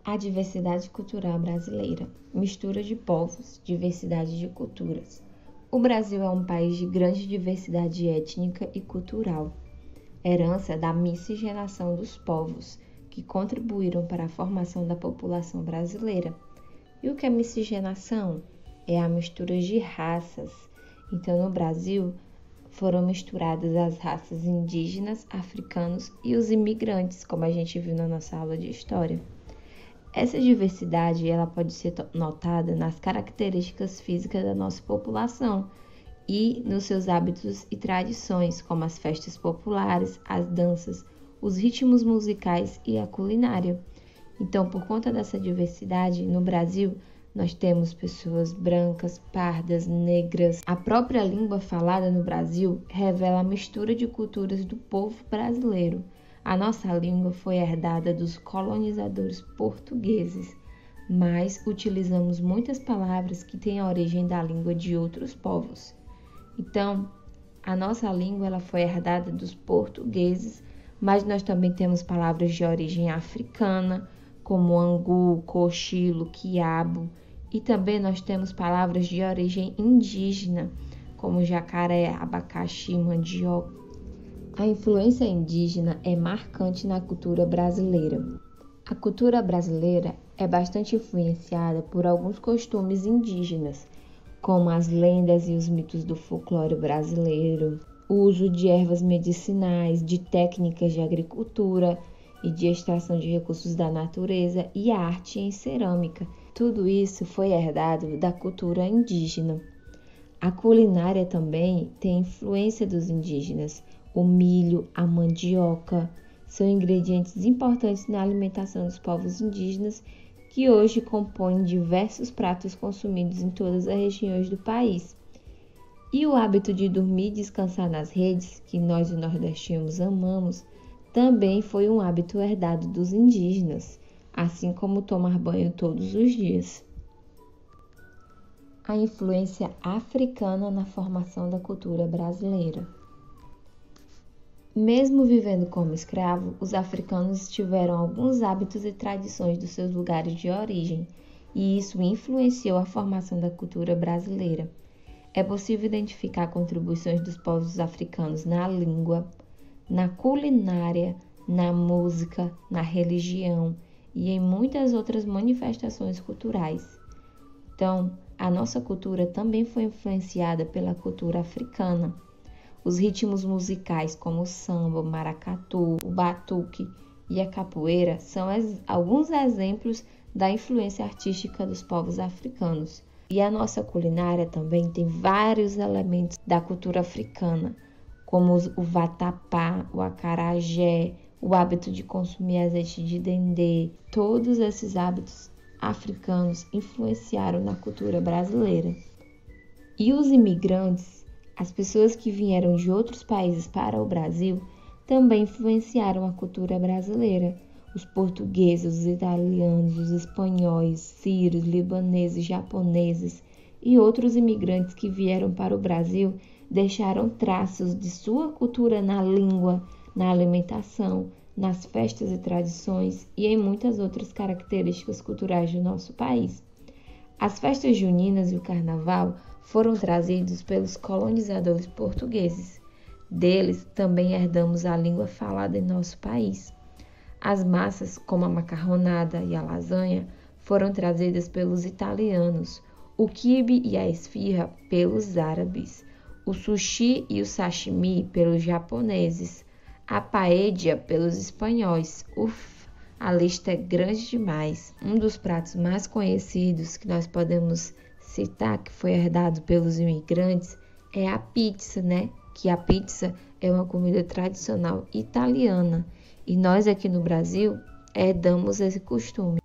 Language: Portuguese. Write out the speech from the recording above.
A diversidade cultural brasileira, mistura de povos, diversidade de culturas. O Brasil é um país de grande diversidade étnica e cultural, herança da miscigenação dos povos, que contribuíram para a formação da população brasileira. E o que é miscigenação? É a mistura de raças. Então, no Brasil, foram misturadas as raças indígenas, africanos e os imigrantes, como a gente viu na nossa aula de história. Essa diversidade ela pode ser notada nas características físicas da nossa população e nos seus hábitos e tradições, como as festas populares, as danças, os ritmos musicais e a culinária. Então, por conta dessa diversidade, no Brasil, nós temos pessoas brancas, pardas, negras. A própria língua falada no Brasil revela a mistura de culturas do povo brasileiro. A nossa língua foi herdada dos colonizadores portugueses, mas utilizamos muitas palavras que têm a origem da língua de outros povos. Então, a nossa língua ela foi herdada dos portugueses, mas nós também temos palavras de origem africana, como angu, cochilo, quiabo, e também nós temos palavras de origem indígena, como jacaré, abacaxi, mandioca. A influência indígena é marcante na cultura brasileira. A cultura brasileira é bastante influenciada por alguns costumes indígenas, como as lendas e os mitos do folclore brasileiro, o uso de ervas medicinais, de técnicas de agricultura e de extração de recursos da natureza e a arte em cerâmica. Tudo isso foi herdado da cultura indígena. A culinária também tem influência dos indígenas. O milho, a mandioca são ingredientes importantes na alimentação dos povos indígenas que hoje compõem diversos pratos consumidos em todas as regiões do país. E o hábito de dormir e descansar nas redes, que nós nordestinos amamos, também foi um hábito herdado dos indígenas, assim como tomar banho todos os dias. A influência africana na formação da cultura brasileira. Mesmo vivendo como escravo, os africanos tiveram alguns hábitos e tradições dos seus lugares de origem, e isso influenciou a formação da cultura brasileira. É possível identificar contribuições dos povos africanos na língua, na culinária, na música, na religião e em muitas outras manifestações culturais. Então, a nossa cultura também foi influenciada pela cultura africana. Os ritmos musicais como o samba, o maracatu, o batuque e a capoeira são alguns exemplos da influência artística dos povos africanos. E a nossa culinária também tem vários elementos da cultura africana, como o vatapá, o acarajé, o hábito de consumir azeite de dendê. Todos esses hábitos africanos influenciaram na cultura brasileira. E os imigrantes, as pessoas que vieram de outros países para o Brasil, também influenciaram a cultura brasileira. Os portugueses, os italianos, os espanhóis, sírios, libaneses, japoneses e outros imigrantes que vieram para o Brasil deixaram traços de sua cultura na língua, na alimentação, nas festas e tradições e em muitas outras características culturais do nosso país. As festas juninas e o carnaval foram trazidos pelos colonizadores portugueses. Deles também herdamos a língua falada em nosso país. As massas, como a macarronada e a lasanha, foram trazidas pelos italianos, o quibe e a esfirra pelos árabes, o sushi e o sashimi pelos japoneses, a paella pelos espanhóis. A lista é grande demais. Um dos pratos mais conhecidos que nós podemos citar, que foi herdado pelos imigrantes, é a pizza, né? Que a pizza é uma comida tradicional italiana e nós aqui no Brasil herdamos esse costume.